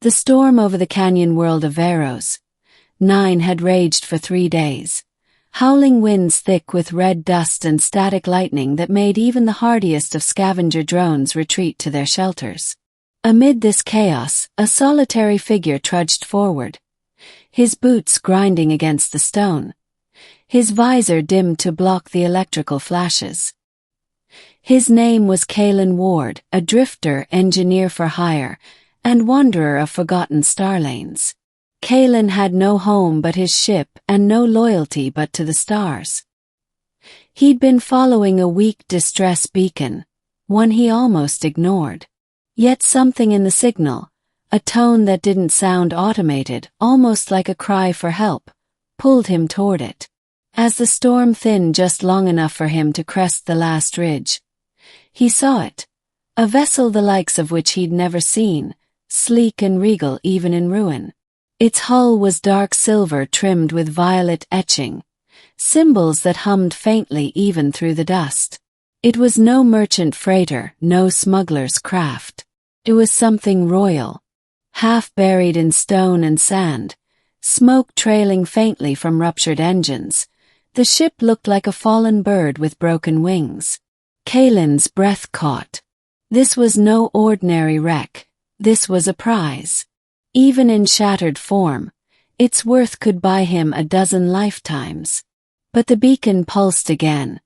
The storm over the canyon world of Veros 9 had raged for 3 days. Howling winds thick with red dust and static lightning that made even the hardiest of scavenger drones retreat to their shelters. Amid this chaos, a solitary figure trudged forward, his boots grinding against the stone, his visor dimmed to block the electrical flashes. His name was Kalen Ward, a drifter, engineer for hire, and wanderer of forgotten starlanes. Kalen had no home but his ship and no loyalty but to the stars. He'd been following a weak distress beacon, one he almost ignored. Yet something in the signal, a tone that didn't sound automated, almost like a cry for help, pulled him toward it. As the storm thinned just long enough for him to crest the last ridge, he saw it, a vessel the likes of which he'd never seen, sleek and regal even in ruin. Its hull was dark silver trimmed with violet etching, symbols that hummed faintly even through the dust. It was no merchant freighter, no smuggler's craft. It was something royal, half buried in stone and sand, smoke trailing faintly from ruptured engines. The ship looked like a fallen bird with broken wings. Kalen's breath caught. This was no ordinary wreck. This was a prize. Even in shattered form, its worth could buy him a dozen lifetimes. But the beacon pulsed again,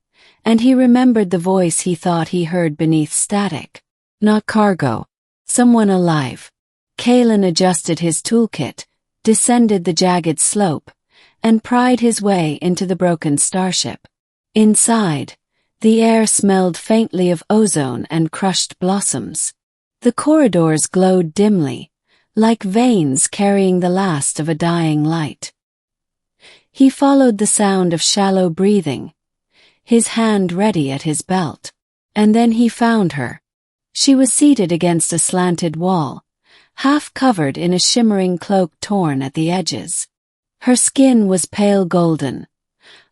and he remembered the voice he thought he heard beneath static. Not cargo. Someone alive. Kalen adjusted his toolkit, descended the jagged slope, and pried his way into the broken starship. Inside, the air smelled faintly of ozone and crushed blossoms. The corridors glowed dimly, like veins carrying the last of a dying light. He followed the sound of shallow breathing, his hand ready at his belt. And then he found her. She was seated against a slanted wall, half covered in a shimmering cloak torn at the edges. Her skin was pale golden,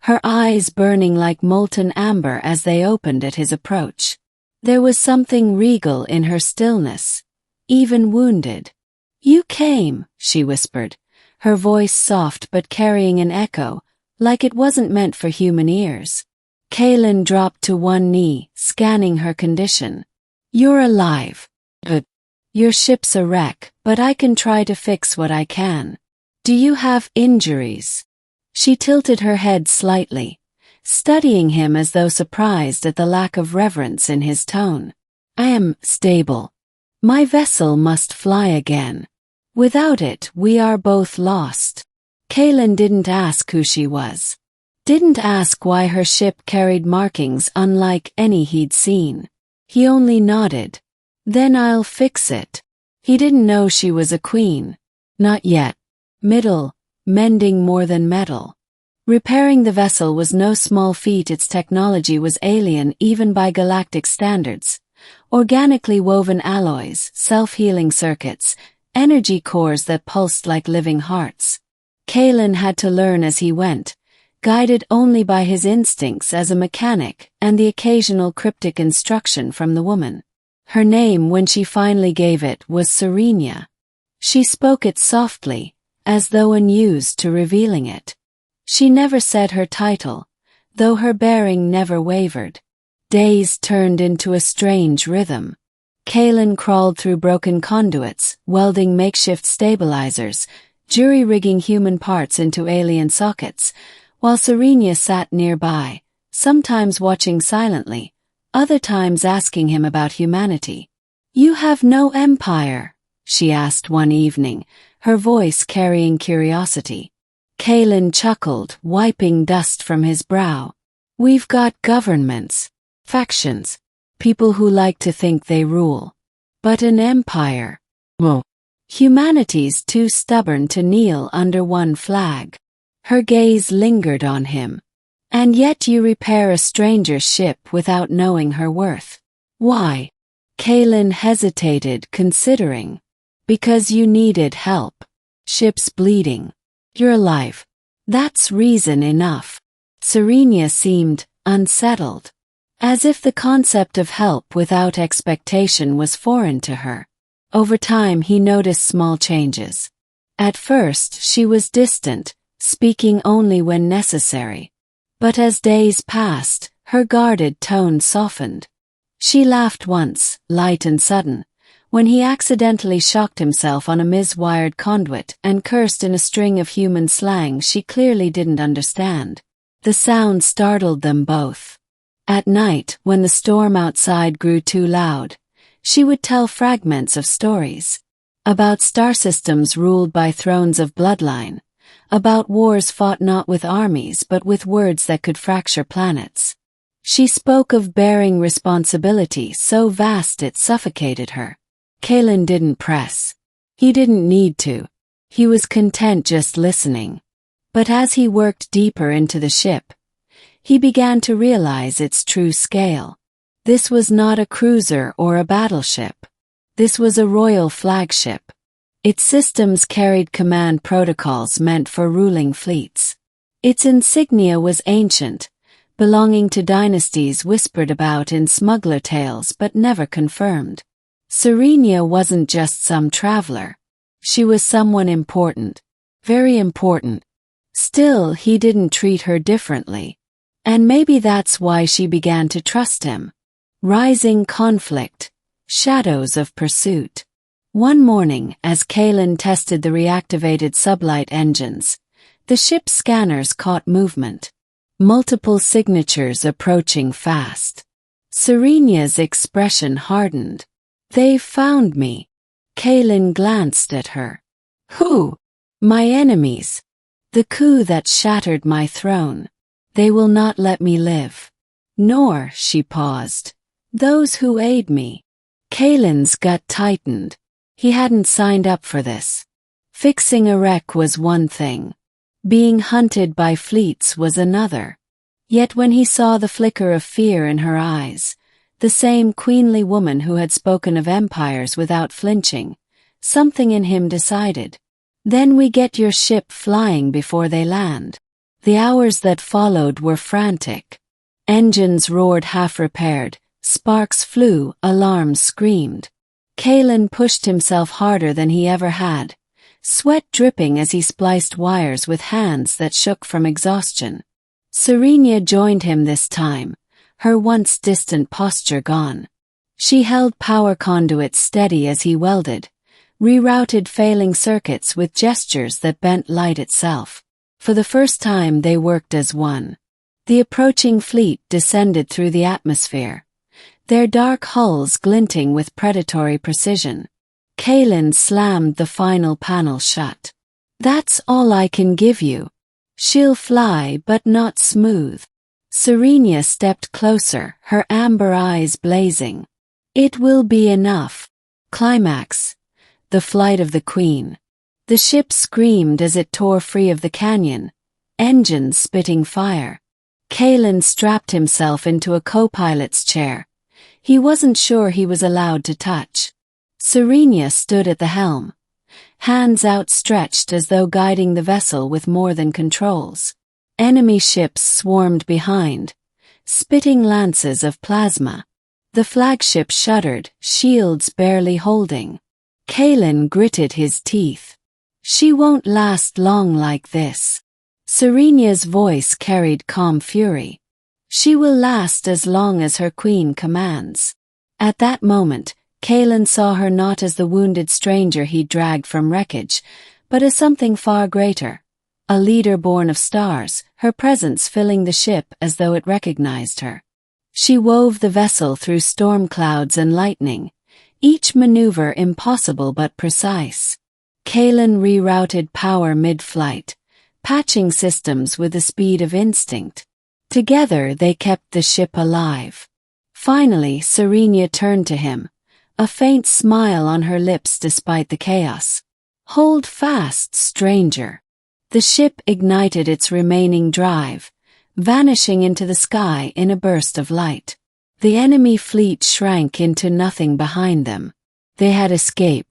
her eyes burning like molten amber as they opened at his approach. There was something regal in her stillness, even wounded. "You came," she whispered, her voice soft but carrying an echo, like it wasn't meant for human ears. Kalen dropped to one knee, scanning her condition. "You're alive. But your ship's a wreck, but I can try to fix what I can. Do you have injuries?" She tilted her head slightly, studying him as though surprised at the lack of reverence in his tone. "I am stable. My vessel must fly again. Without it, we are both lost." Kalen didn't ask who she was. Didn't ask why her ship carried markings unlike any he'd seen. He only nodded. "Then I'll fix it." He didn't know she was a queen. Not yet. Mending more than metal. Repairing the vessel was no small feat. Its technology was alien even by galactic standards. Organically woven alloys, self-healing circuits, energy cores that pulsed like living hearts. Kalen had to learn as he went, guided only by his instincts as a mechanic and the occasional cryptic instruction from the woman. Her name, when she finally gave it, was Serenia. She spoke it softly, as though unused to revealing it. She never said her title, though her bearing never wavered. Days turned into a strange rhythm. Kalen crawled through broken conduits, welding makeshift stabilizers, jury-rigging human parts into alien sockets, while Serenia sat nearby, sometimes watching silently, other times asking him about humanity. "You have no empire?" she asked one evening, her voice carrying curiosity. Kalen chuckled, wiping dust from his brow. "We've got governments, factions, people who like to think they rule. But an empire? Well, humanity's too stubborn to kneel under one flag." Her gaze lingered on him. "And yet you repair a stranger's ship without knowing her worth. Why?" Kalen hesitated, considering. "Because you needed help. Ship's bleeding. You're alive. That's reason enough." Serenia seemed unsettled, as if the concept of help without expectation was foreign to her. Over time he noticed small changes. At first she was distant, speaking only when necessary. But as days passed, her guarded tone softened. She laughed once, light and sudden, when he accidentally shocked himself on a miswired conduit and cursed in a string of human slang she clearly didn't understand. The sound startled them both. At night, when the storm outside grew too loud, she would tell fragments of stories. About star systems ruled by thrones of bloodline. About wars fought not with armies but with words that could fracture planets. She spoke of bearing responsibility so vast it suffocated her. Kalen didn't press. He didn't need to. He was content just listening. But as he worked deeper into the ship, he began to realize its true scale. This was not a cruiser or a battleship. This was a royal flagship. Its systems carried command protocols meant for ruling fleets. Its insignia was ancient, belonging to dynasties whispered about in smuggler tales but never confirmed. Serenia wasn't just some traveler. She was someone important. Very important. Still, he didn't treat her differently. And maybe that's why she began to trust him. Rising conflict. Shadows of pursuit. One morning, as Kalen tested the reactivated sublight engines, the ship's scanners caught movement. Multiple signatures approaching fast. Serenia's expression hardened. "They've found me." Kalen glanced at her. "Who?" "My enemies. The coup that shattered my throne. They will not let me live. Nor," she paused, "those who aid me." Kalen's gut tightened. He hadn't signed up for this. Fixing a wreck was one thing. Being hunted by fleets was another. Yet when he saw the flicker of fear in her eyes, the same queenly woman who had spoken of empires without flinching, something in him decided. "Then we get your ship flying before they land." The hours that followed were frantic. Engines roared half-repaired, sparks flew, alarms screamed. Kalen pushed himself harder than he ever had, sweat dripping as he spliced wires with hands that shook from exhaustion. Serenia joined him this time, her once distant posture gone. She held power conduits steady as he welded, rerouted failing circuits with gestures that bent light itself. For the first time they worked as one. The approaching fleet descended through the atmosphere, their dark hulls glinting with predatory precision. Kalen slammed the final panel shut. "That's all I can give you. She'll fly but not smooth." Serenia stepped closer, her amber eyes blazing. "It will be enough." Climax. The flight of the Queen. The ship screamed as it tore free of the canyon, engines spitting fire. Kalen strapped himself into a co-pilot's chair. He wasn't sure he was allowed to touch. Serenia stood at the helm, hands outstretched as though guiding the vessel with more than controls. Enemy ships swarmed behind, spitting lances of plasma. The flagship shuddered, shields barely holding. Kalen gritted his teeth. "She won't last long like this." Serenia's voice carried calm fury. "She will last as long as her queen commands." At that moment, Kalen saw her not as the wounded stranger he dragged from wreckage, but as something far greater. A leader born of stars, her presence filling the ship as though it recognized her. She wove the vessel through storm clouds and lightning, each maneuver impossible but precise. Kalen rerouted power mid-flight, patching systems with the speed of instinct. Together they kept the ship alive. Finally, Serenia turned to him, a faint smile on her lips despite the chaos. "Hold fast, stranger." The ship ignited its remaining drive, vanishing into the sky in a burst of light. The enemy fleet shrank into nothing behind them. They had escaped.